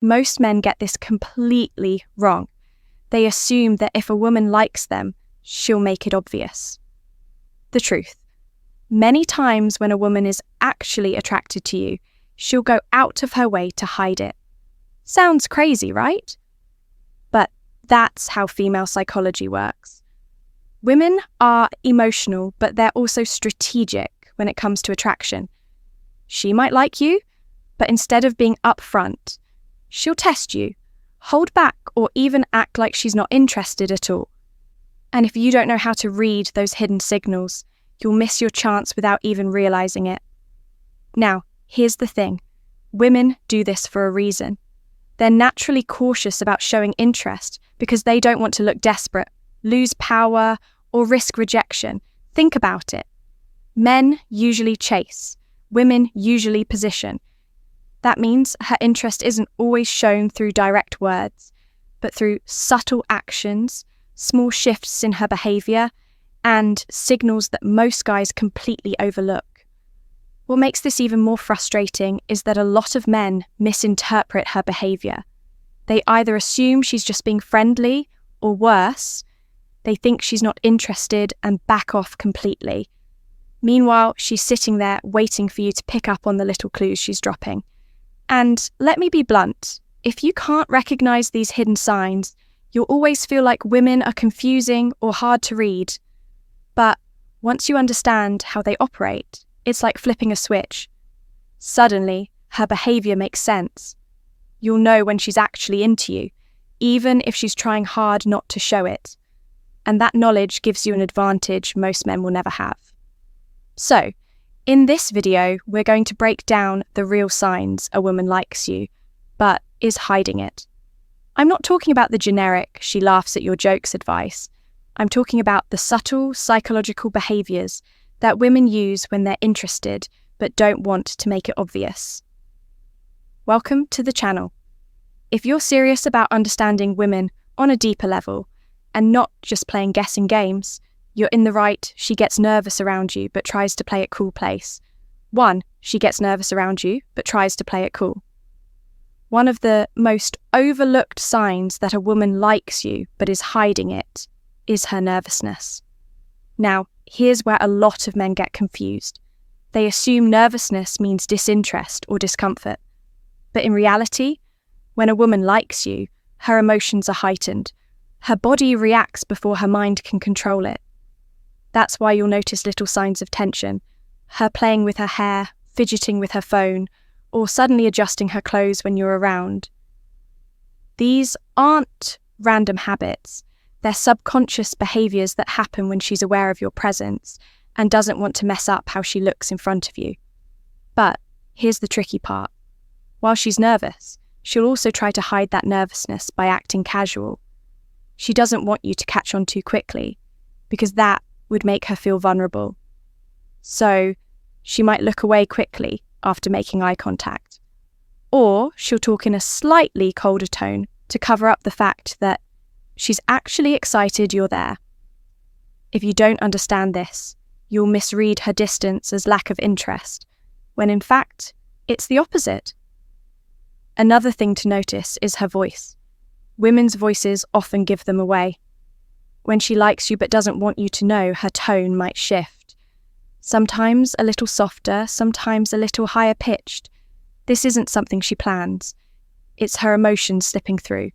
Most men get this completely wrong. They assume that if a woman likes them, she'll make it obvious. The truth. Many times when a woman is actually attracted to you, she'll go out of her way to hide it. Sounds crazy, right? But that's how female psychology works. Women are emotional, but they're also strategic when it comes to attraction. She might like you, but instead of being upfront, she'll test you, hold back, or even act like she's not interested at all. And if you don't know how to read those hidden signals, you'll miss your chance without even realizing it. Now, here's the thing. Women do this for a reason. They're naturally cautious about showing interest because they don't want to look desperate, lose power, or risk rejection. Think about it. Men usually chase. Women usually position. That means her interest isn't always shown through direct words, but through subtle actions, small shifts in her behavior, and signals that most guys completely overlook. What makes this even more frustrating is that a lot of men misinterpret her behavior. They either assume she's just being friendly, or worse, they think she's not interested and back off completely. Meanwhile, she's sitting there waiting for you to pick up on the little clues she's dropping. And let me be blunt, if you can't recognize these hidden signs, you'll always feel like women are confusing or hard to read. But once you understand how they operate, it's like flipping a switch. Suddenly, her behavior makes sense. You'll know when she's actually into you, even if she's trying hard not to show it. And that knowledge gives you an advantage most men will never have. So, in this video, we're going to break down the real signs a woman likes you, but is hiding it. I'm not talking about the generic, she laughs at your jokes advice. I'm talking about the subtle psychological behaviors that women use when they're interested but don't want to make it obvious. Welcome to the channel. If you're serious about understanding women on a deeper level and not just playing guessing games, you're in the right. She gets nervous around you but tries to play it cool place. 1. She gets nervous around you but tries to play it cool. One of the most overlooked signs that a woman likes you but is hiding it is her nervousness. Now, here's where a lot of men get confused. They assume nervousness means disinterest or discomfort. But in reality, when a woman likes you, her emotions are heightened. Her body reacts before her mind can control it. That's why you'll notice little signs of tension. Her playing with her hair, fidgeting with her phone, or suddenly adjusting her clothes when you're around. These aren't random habits. They're subconscious behaviors that happen when she's aware of your presence and doesn't want to mess up how she looks in front of you. But here's the tricky part. While she's nervous, she'll also try to hide that nervousness by acting casual. She doesn't want you to catch on too quickly, because that would make her feel vulnerable. So she might look away quickly after making eye contact. Or she'll talk in a slightly colder tone to cover up the fact that she's actually excited you're there. If you don't understand this, you'll misread her distance as lack of interest, when in fact, it's the opposite. Another thing to notice is her voice. Women's voices often give them away. When she likes you but doesn't want you to know, her tone might shift. Sometimes a little softer, sometimes a little higher pitched. This isn't something she plans. It's her emotions slipping through.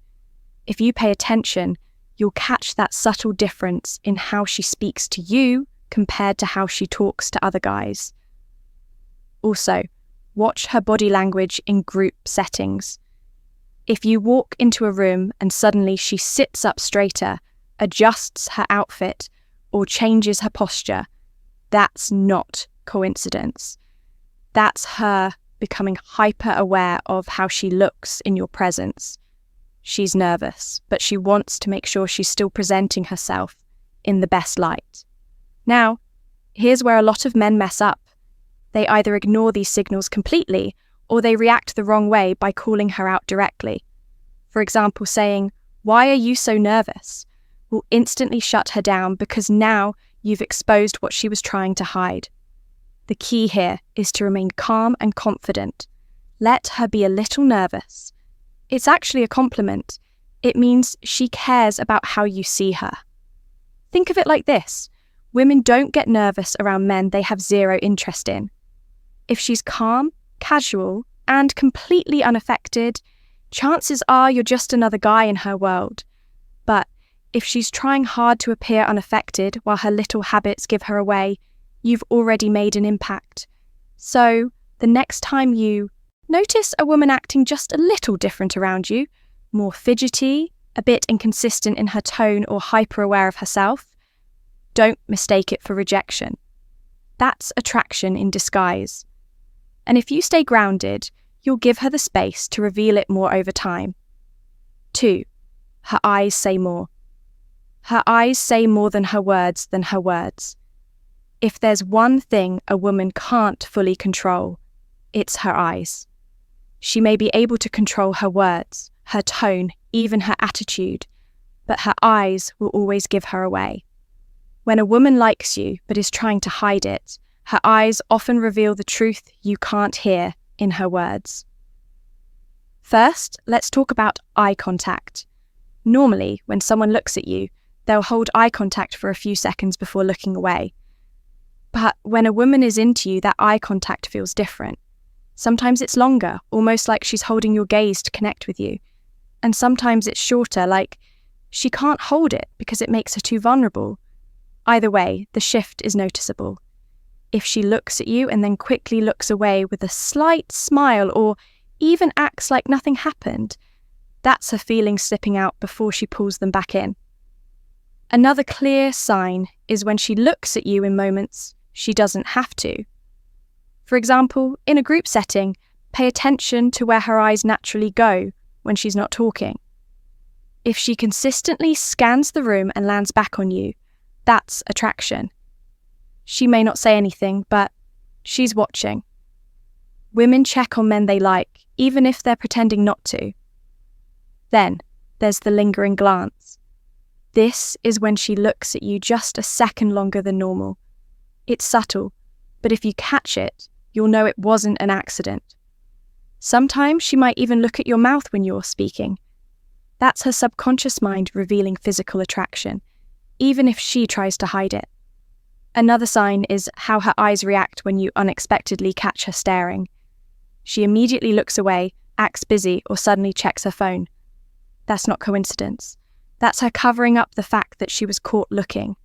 If you pay attention, you'll catch that subtle difference in how she speaks to you compared to how she talks to other guys. Also, watch her body language in group settings. If you walk into a room and suddenly she sits up straighter, adjusts her outfit, or changes her posture, that's not coincidence. That's her becoming hyper-aware of how she looks in your presence. She's nervous, but she wants to make sure she's still presenting herself in the best light. Now, here's where a lot of men mess up. They either ignore these signals completely, or they react the wrong way by calling her out directly. For example, saying, "Why are you so nervous?" will instantly shut her down because now you've exposed what she was trying to hide. The key here is to remain calm and confident. Let her be a little nervous. It's actually a compliment. It means she cares about how you see her. Think of it like this. Women don't get nervous around men they have zero interest in. If she's calm, casual, and completely unaffected, chances are you're just another guy in her world. But if she's trying hard to appear unaffected while her little habits give her away, you've already made an impact. So, the next time you notice a woman acting just a little different around you, more fidgety, a bit inconsistent in her tone or hyper-aware of herself, don't mistake it for rejection. That's attraction in disguise. And if you stay grounded, you'll give her the space to reveal it more over time. 2. Her eyes say more. Her eyes say more than her words. If there's one thing a woman can't fully control, it's her eyes. She may be able to control her words, her tone, even her attitude, but her eyes will always give her away. When a woman likes you but is trying to hide it, her eyes often reveal the truth you can't hear in her words. First, let's talk about eye contact. Normally, when someone looks at you, they'll hold eye contact for a few seconds before looking away. But when a woman is into you, that eye contact feels different. Sometimes it's longer, almost like she's holding your gaze to connect with you. And sometimes it's shorter, like she can't hold it because it makes her too vulnerable. Either way, the shift is noticeable. If she looks at you and then quickly looks away with a slight smile or even acts like nothing happened, that's her feelings slipping out before she pulls them back in. Another clear sign is when she looks at you in moments she doesn't have to. For example, in a group setting, pay attention to where her eyes naturally go when she's not talking. If she consistently scans the room and lands back on you, that's attraction. She may not say anything, but she's watching. Women check on men they like, even if they're pretending not to. Then, there's the lingering glance. This is when she looks at you just a second longer than normal. It's subtle, but if you catch it, you'll know it wasn't an accident. Sometimes she might even look at your mouth when you're speaking. That's her subconscious mind revealing physical attraction, even if she tries to hide it. Another sign is how her eyes react when you unexpectedly catch her staring. She immediately looks away, acts busy, or suddenly checks her phone. That's not coincidence. That's her covering up the fact that she was caught looking.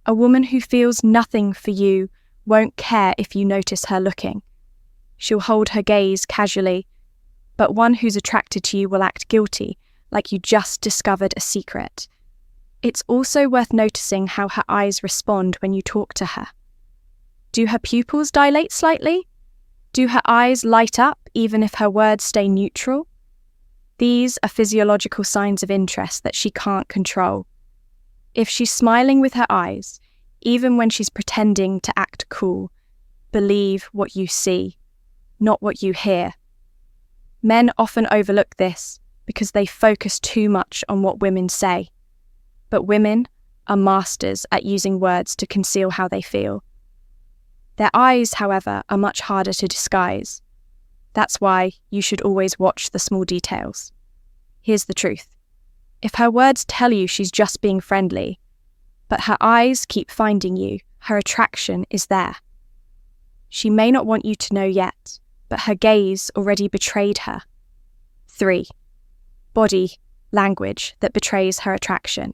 A woman who feels nothing for you won't care if you notice her looking. She'll hold her gaze casually, but one who's attracted to you will act guilty, like you just discovered a secret. It's also worth noticing how her eyes respond when you talk to her. Do her pupils dilate slightly? Do her eyes light up even if her words stay neutral? These are physiological signs of interest that she can't control. If she's smiling with her eyes, even when she's pretending to act cool, believe what you see, not what you hear. Men often overlook this because they focus too much on what women say. But women are masters at using words to conceal how they feel. Their eyes, however, are much harder to disguise. That's why you should always watch the small details. Here's the truth. If her words tell you she's just being friendly, but her eyes keep finding you, her attraction is there. She may not want you to know yet, but her gaze already betrayed her. 3. Body language that betrays her attraction.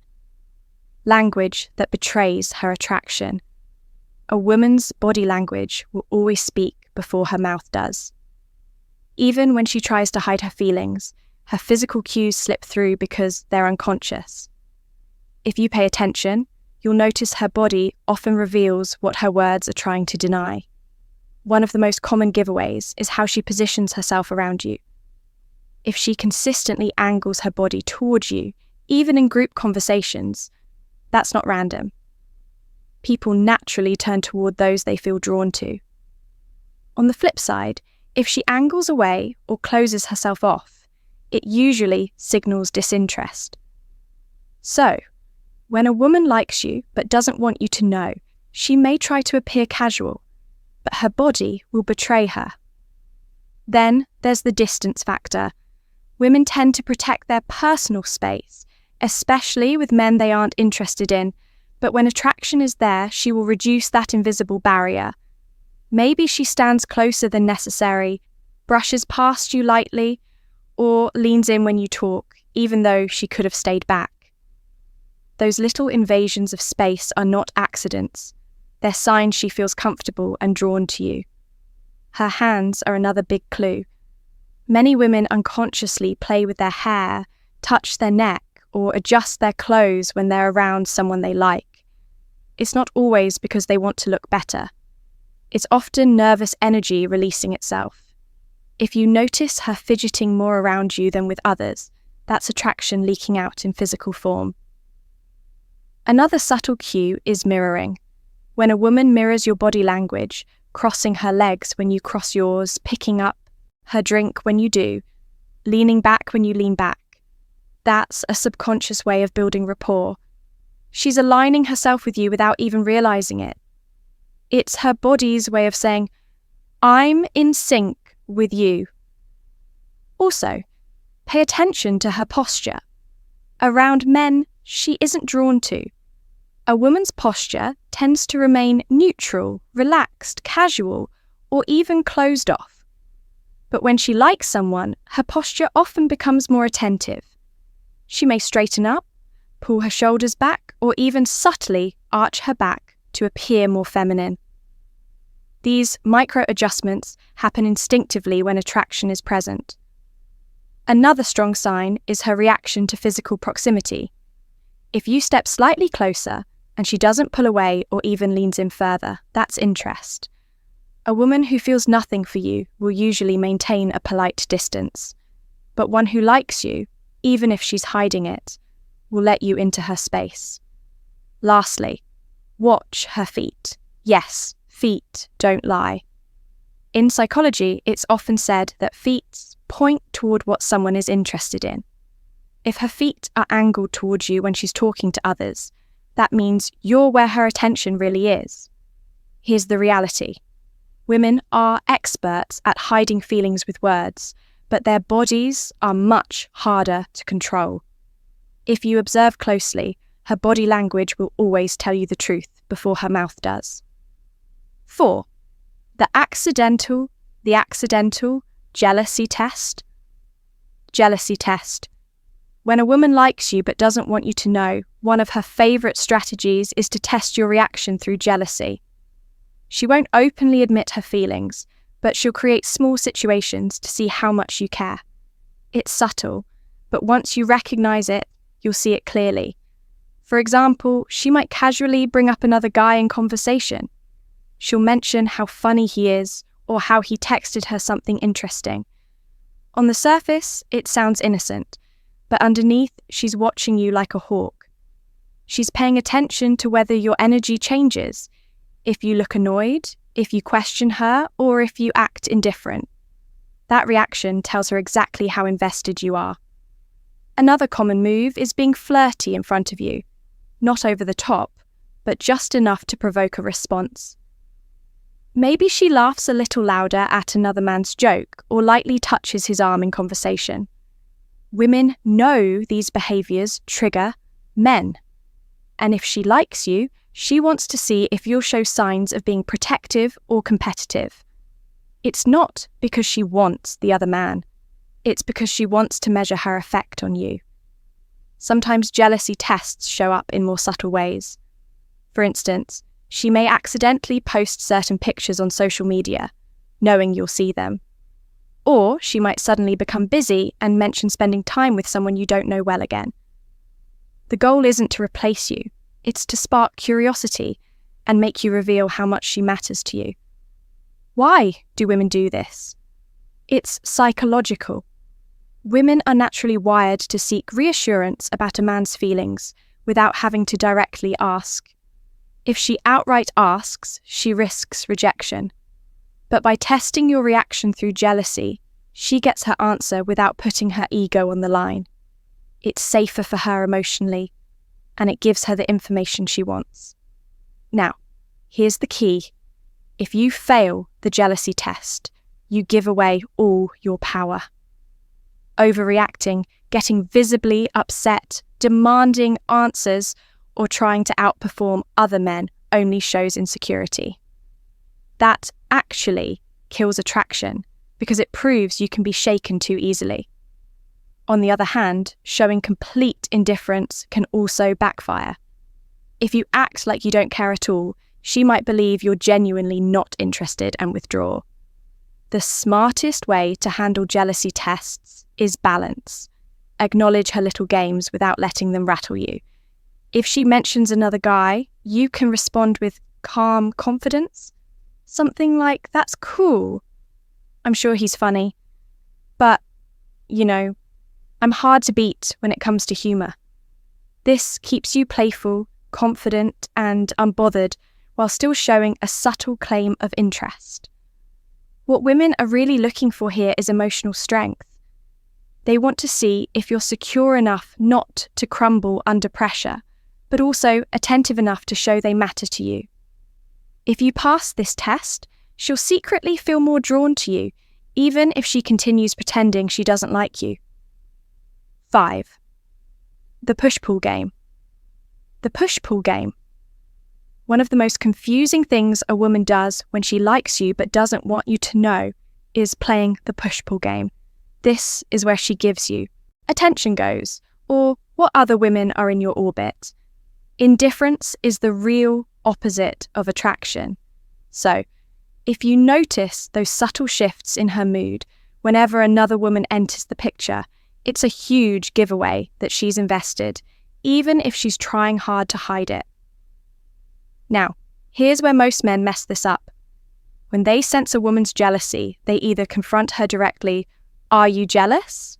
Language that betrays her attraction. A woman's body language will always speak before her mouth does. Even when she tries to hide her feelings, her physical cues slip through because they're unconscious. If you pay attention, you'll notice her body often reveals what her words are trying to deny. One of the most common giveaways is how she positions herself around you. If she consistently angles her body towards you, even in group conversations, that's not random. People naturally turn toward those they feel drawn to. On the flip side, if she angles away or closes herself off, it usually signals disinterest. So, when a woman likes you but doesn't want you to know, she may try to appear casual, but her body will betray her. Then there's the distance factor. Women tend to protect their personal space, especially with men they aren't interested in, but when attraction is there, she will reduce that invisible barrier. Maybe she stands closer than necessary, brushes past you lightly, or leans in when you talk, even though she could have stayed back. Those little invasions of space are not accidents. They're signs she feels comfortable and drawn to you. Her hands are another big clue. Many women unconsciously play with their hair, touch their neck, or adjust their clothes when they're around someone they like. It's not always because they want to look better. It's often nervous energy releasing itself. If you notice her fidgeting more around you than with others, that's attraction leaking out in physical form. Another subtle cue is mirroring. When a woman mirrors your body language, crossing her legs when you cross yours, picking up her drink when you do, leaning back when you lean back, that's a subconscious way of building rapport. She's aligning herself with you without even realizing it. It's her body's way of saying, I'm in sync with you. Also, pay attention to her posture. Around men, she isn't drawn to. A woman's posture tends to remain neutral, relaxed, casual, or even closed off. But when she likes someone, her posture often becomes more attentive. She may straighten up, pull her shoulders back, or even subtly arch her back to appear more feminine. These micro-adjustments happen instinctively when attraction is present. Another strong sign is her reaction to physical proximity. If you step slightly closer and she doesn't pull away or even leans in further, that's interest. A woman who feels nothing for you will usually maintain a polite distance, but one who likes you, even if she's hiding it, will let you into her space. Lastly, watch her feet. Yes, feet don't lie. In psychology, it's often said that feet point toward what someone is interested in. If her feet are angled towards you when she's talking to others, that means you're where her attention really is. Here's the reality. Women are experts at hiding feelings with words, but their bodies are much harder to control. If you observe closely, her body language will always tell you the truth before her mouth does. 4. The accidental jealousy test. Jealousy test. When a woman likes you but doesn't want you to know, one of her favourite strategies is to test your reaction through jealousy. She won't openly admit her feelings, but she'll create small situations to see how much you care. It's subtle, but once you recognise it, you'll see it clearly. For example, she might casually bring up another guy in conversation. She'll mention how funny he is or how he texted her something interesting. On the surface, it sounds innocent, but underneath, she's watching you like a hawk. She's paying attention to whether your energy changes, if you look annoyed, if you question her, or if you act indifferent. That reaction tells her exactly how invested you are. Another common move is being flirty in front of you. Not over the top, but just enough to provoke a response. Maybe she laughs a little louder at another man's joke or lightly touches his arm in conversation. Women know these behaviours trigger men. And if she likes you, she wants to see if you'll show signs of being protective or competitive. It's not because she wants the other man. It's because she wants to measure her effect on you. Sometimes jealousy tests show up in more subtle ways. For instance, she may accidentally post certain pictures on social media, knowing you'll see them. Or she might suddenly become busy and mention spending time with someone you don't know well again. The goal isn't to replace you, it's to spark curiosity and make you reveal how much she matters to you. Why do women do this? It's psychological. Women are naturally wired to seek reassurance about a man's feelings without having to directly ask. If she outright asks, she risks rejection. But by testing your reaction through jealousy, she gets her answer without putting her ego on the line. It's safer for her emotionally, and it gives her the information she wants. Now, here's the key. If you fail the jealousy test, you give away all your power. overreacting, getting visibly upset, demanding answers, or trying to outperform other men only shows insecurity. That actually kills attraction because it proves you can be shaken too easily. On the other hand, showing complete indifference can also backfire. If you act like you don't care at all, she might believe you're genuinely not interested and withdraw. The smartest way to handle jealousy tests is balance. Acknowledge her little games without letting them rattle you. If she mentions another guy, you can respond with calm confidence. Something like, "That's cool. I'm sure he's funny. But, I'm hard to beat when it comes to humour." This keeps you playful, confident, and unbothered while still showing a subtle claim of interest. What women are really looking for here is emotional strength. They want to see if you're secure enough not to crumble under pressure, but also attentive enough to show they matter to you. If you pass this test, she'll secretly feel more drawn to you, even if she continues pretending she doesn't like you. 5. The push-pull game. The push-pull game. One of the most confusing things a woman does when she likes you but doesn't want you to know is playing the push-pull game. This is where she gives you attention goes, or what other women are in your orbit. Indifference is the real opposite of attraction. So, if you notice those subtle shifts in her mood whenever another woman enters the picture, it's a huge giveaway that she's invested, even if she's trying hard to hide it. Now, here's where most men mess this up. When they sense a woman's jealousy, they either confront her directly, "Are you jealous?"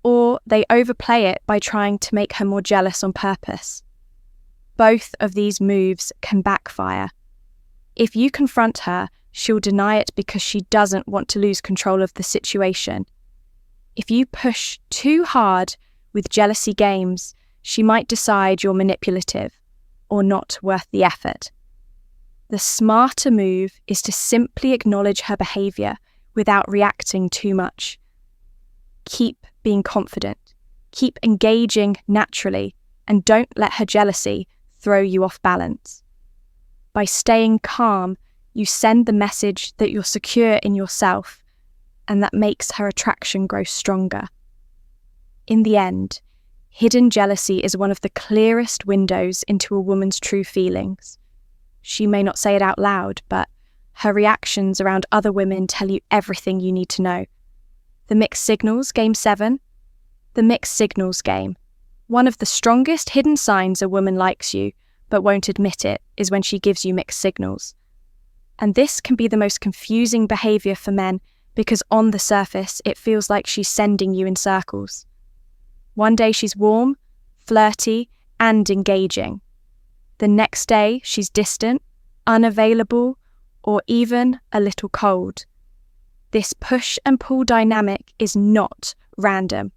or they overplay it by trying to make her more jealous on purpose. Both of these moves can backfire. If you confront her, she'll deny it because she doesn't want to lose control of the situation. If you push too hard with jealousy games, she might decide you're manipulative or not worth the effort. The smarter move is to simply acknowledge her behaviour without reacting too much. Keep being confident, keep engaging naturally, and don't let her jealousy throw you off balance. By staying calm, you send the message that you're secure in yourself, and that makes her attraction grow stronger. In the end, hidden jealousy is one of the clearest windows into a woman's true feelings. She may not say it out loud, but her reactions around other women tell you everything you need to know. The mixed signals, Game 7. The mixed signals game. One of the strongest hidden signs a woman likes you, but won't admit it, is when she gives you mixed signals. And this can be the most confusing behaviour for men because on the surface, it feels like she's sending you in circles. One day she's warm, flirty, and engaging. The next day she's distant, unavailable, or even a little cold. This push and pull dynamic is not random.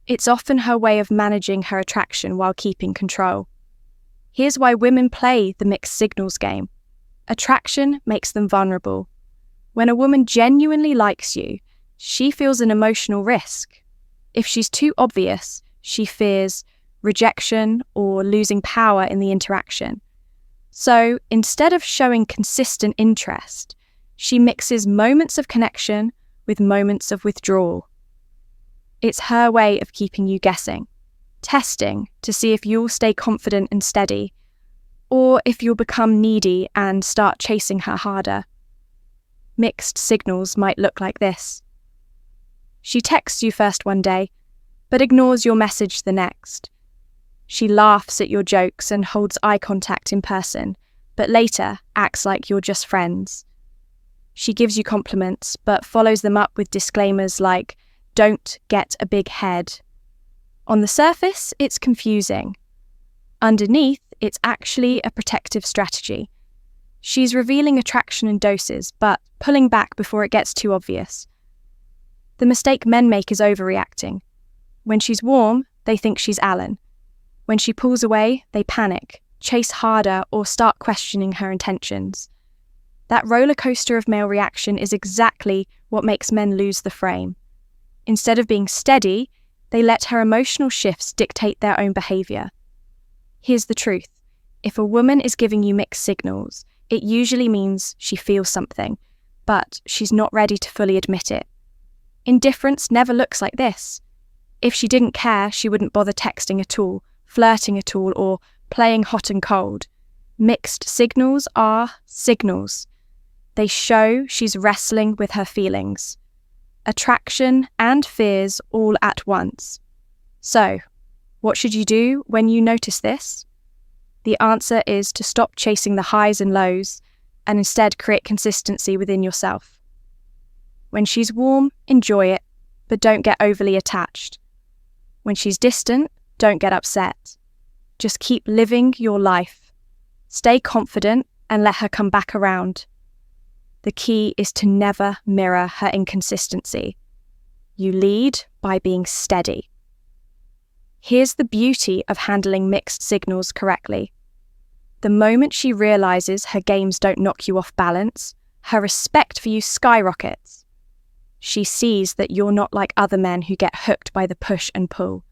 It's often her way of managing her attraction while keeping control. Here's why women play the mixed signals game. Attraction makes them vulnerable. When a woman genuinely likes you, she feels an emotional risk. If she's too obvious, she fears rejection or losing power in the interaction. So instead of showing consistent interest, she mixes moments of connection with moments of withdrawal. It's her way of keeping you guessing, testing to see if you'll stay confident and steady, or if you'll become needy and start chasing her harder. Mixed signals might look like this. She texts you first one day, but ignores your message the next. She laughs at your jokes and holds eye contact in person, but later acts like you're just friends. She gives you compliments, but follows them up with disclaimers like, "Don't get a big head." On the surface, it's confusing. Underneath, it's actually a protective strategy. She's revealing attraction in doses, but pulling back before it gets too obvious. The mistake men make is overreacting. When she's warm, they think she's Alan. When she pulls away, they panic, chase harder, or start questioning her intentions. That roller coaster of male reaction is exactly what makes men lose the frame. Instead of being steady, they let her emotional shifts dictate their own behavior. Here's the truth. If a woman is giving you mixed signals, it usually means she feels something, but she's not ready to fully admit it. Indifference never looks like this. If she didn't care, she wouldn't bother texting at all, flirting at all, or playing hot and cold. Mixed signals are signals. They show she's wrestling with her feelings. Attraction and fears all at once. So, what should you do when you notice this? The answer is to stop chasing the highs and lows and instead create consistency within yourself. When she's warm, enjoy it, but don't get overly attached. When she's distant, don't get upset. Just keep living your life. Stay confident and let her come back around. The key is to never mirror her inconsistency. You lead by being steady. Here's the beauty of handling mixed signals correctly. The moment she realizes her games don't knock you off balance, her respect for you skyrockets. She sees that you're not like other men who get hooked by the push and pull.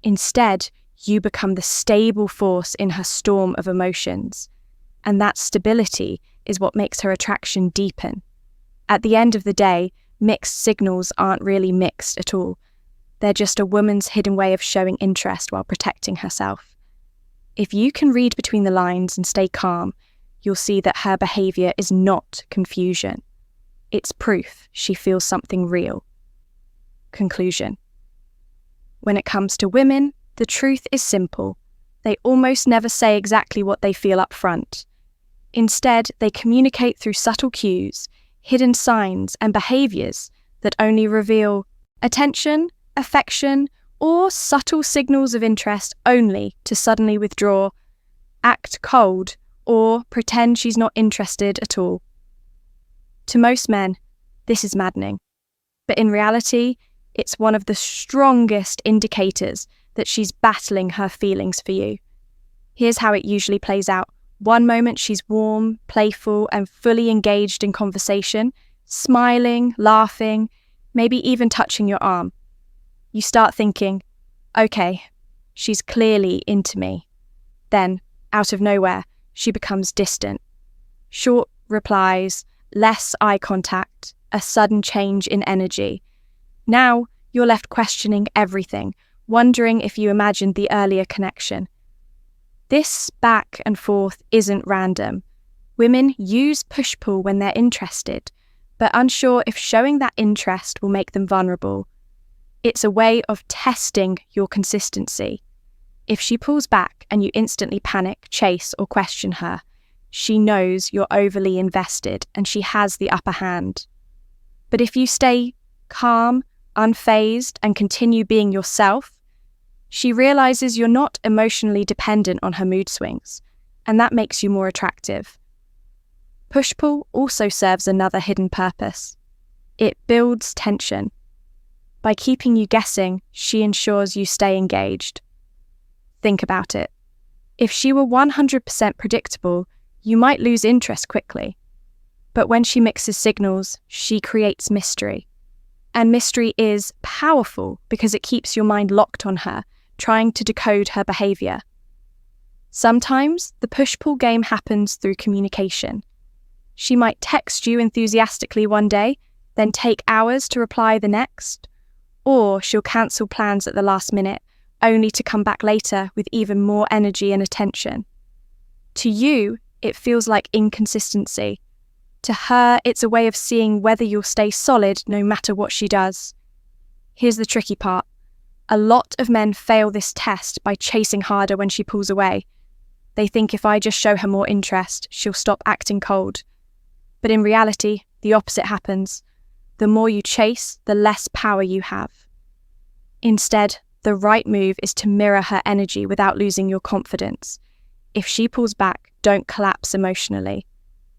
Instead, you become the stable force in her storm of emotions. And that stability is what makes her attraction deepen. At the end of the day, mixed signals aren't really mixed at all. They're just a woman's hidden way of showing interest while protecting herself. If you can read between the lines and stay calm, you'll see that her behavior is not confusion. It's proof she feels something real. Conclusion. When it comes to women, the truth is simple. They almost never say exactly what they feel up front. Instead, they communicate through subtle cues, hidden signs, and behaviors that only reveal attention, affection, or subtle signals of interest only to suddenly withdraw, act cold, or pretend she's not interested at all. To most men, this is maddening. But in reality, it's one of the strongest indicators that she's battling her feelings for you. Here's how it usually plays out. One moment she's warm, playful, and fully engaged in conversation, smiling, laughing, maybe even touching your arm. You start thinking, okay, she's clearly into me. Then, out of nowhere, she becomes distant. Short replies, less eye contact, a sudden change in energy. Now, you're left questioning everything, wondering if you imagined the earlier connection. This back and forth isn't random. Women use push-pull when they're interested, but unsure if showing that interest will make them vulnerable. It's a way of testing your consistency. If she pulls back and you instantly panic, chase, or question her, she knows you're overly invested and she has the upper hand. But if you stay calm, unfazed, and continue being yourself, she realizes you're not emotionally dependent on her mood swings, and that makes you more attractive. Push-pull also serves another hidden purpose. It builds tension. By keeping you guessing, she ensures you stay engaged. Think about it. If she were 100% predictable, you might lose interest quickly. But when she mixes signals, she creates mystery. And mystery is powerful because it keeps your mind locked on her, trying to decode her behavior. Sometimes the push-pull game happens through communication. She might text you enthusiastically one day, then take hours to reply the next, or she'll cancel plans at the last minute, only to come back later with even more energy and attention. To you, it feels like inconsistency. To her, it's a way of seeing whether you'll stay solid no matter what she does. Here's the tricky part. A lot of men fail this test by chasing harder when she pulls away. They think if I just show her more interest, she'll stop acting cold. But in reality, the opposite happens. The more you chase, the less power you have. Instead, the right move is to mirror her energy without losing your confidence. If she pulls back, don't collapse emotionally.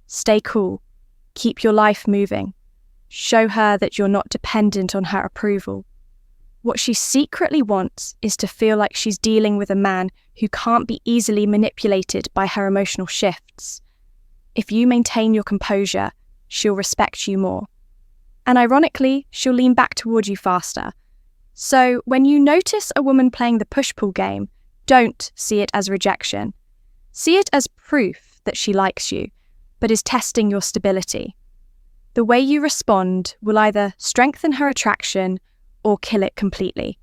Stay cool. Keep your life moving. Show her that you're not dependent on her approval. What she secretly wants is to feel like she's dealing with a man who can't be easily manipulated by her emotional shifts. If you maintain your composure, she'll respect you more. And ironically, she'll lean back toward you faster. So when you notice a woman playing the push-pull game, don't see it as rejection. See it as proof that she likes you, but is testing your stability. The way you respond will either strengthen her attraction or kill it completely.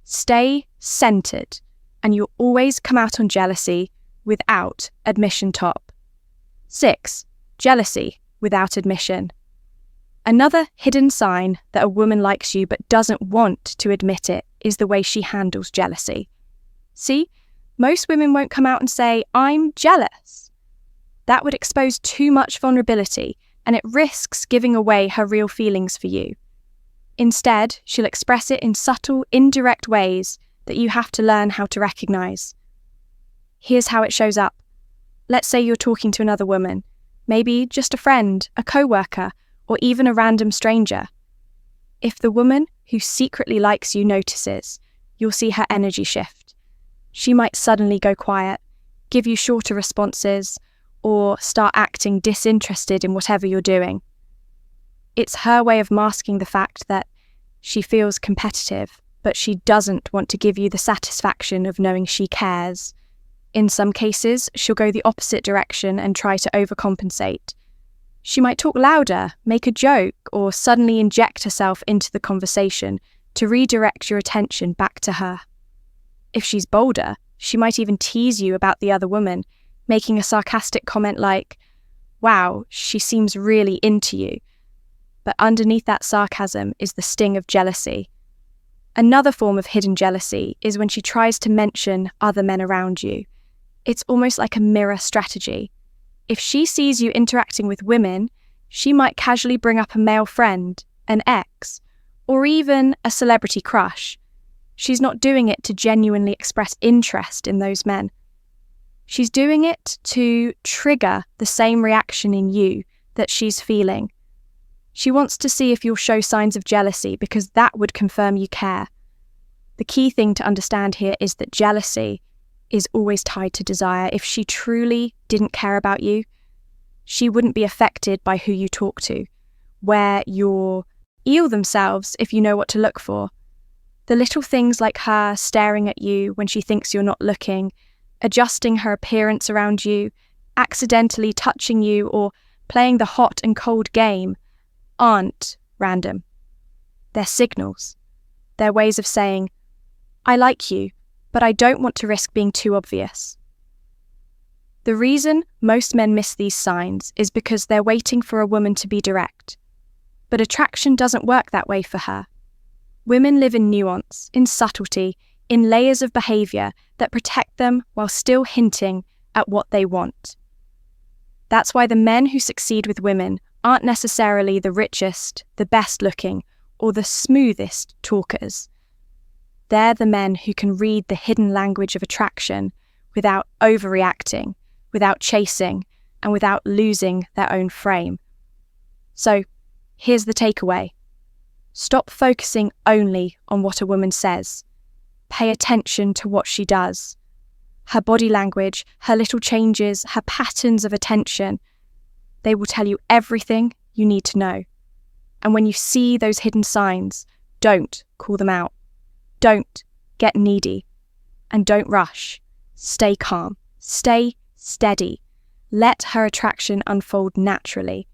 Stay centered, and you'll always come out on jealousy without admission top. 6. Jealousy without admission. Another hidden sign that a woman likes you but doesn't want to admit it is the way she handles jealousy. See, most women won't come out and say, "I'm jealous." That would expose too much vulnerability, and it risks giving away her real feelings for you. Instead, she'll express it in subtle, indirect ways that you have to learn how to recognize. Here's how it shows up. Let's say you're talking to another woman, maybe just a friend, a coworker, or even a random stranger. If the woman who secretly likes you notices, you'll see her energy shift. She might suddenly go quiet, give you shorter responses, or start acting disinterested in whatever you're doing. It's her way of masking the fact that she feels competitive, but she doesn't want to give you the satisfaction of knowing she cares. In some cases, she'll go the opposite direction and try to overcompensate. She might talk louder, make a joke, or suddenly inject herself into the conversation to redirect your attention back to her. If she's bolder, she might even tease you about the other woman, making a sarcastic comment like, "Wow, she seems really into you." But underneath that sarcasm is the sting of jealousy. Another form of hidden jealousy is when she tries to mention other men around you. It's almost like a mirror strategy. If she sees you interacting with women, she might casually bring up a male friend, an ex, or even a celebrity crush. She's not doing it to genuinely express interest in those men. She's doing it to trigger the same reaction in you that she's feeling. She wants to see if you'll show signs of jealousy because that would confirm you care. The key thing to understand here is that jealousy is always tied to desire. If she truly didn't care about you, she wouldn't be affected by who you talk to, where your eel themselves if you know what to look for. The little things like her staring at you when she thinks you're not looking, adjusting her appearance around you, accidentally touching you, or playing the hot and cold game aren't random. They're signals. They're ways of saying, "I like you, but I don't want to risk being too obvious." The reason most men miss these signs is because they're waiting for a woman to be direct. But attraction doesn't work that way for her. Women live in nuance, in subtlety, in layers of behaviour that protect them while still hinting at what they want. That's why the men who succeed with women aren't necessarily the richest, the best looking, or the smoothest talkers. They're the men who can read the hidden language of attraction without overreacting, without chasing, and without losing their own frame. So, here's the takeaway. Stop focusing only on what a woman says. Pay attention to what she does. Her body language, her little changes, her patterns of attention. They will tell you everything you need to know. And when you see those hidden signs, don't call them out. Don't get needy. And don't rush. Stay calm. Stay steady. Let her attraction unfold naturally.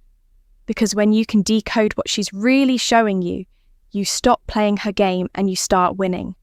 Because when you can decode what she's really showing you, you stop playing her game and you start winning.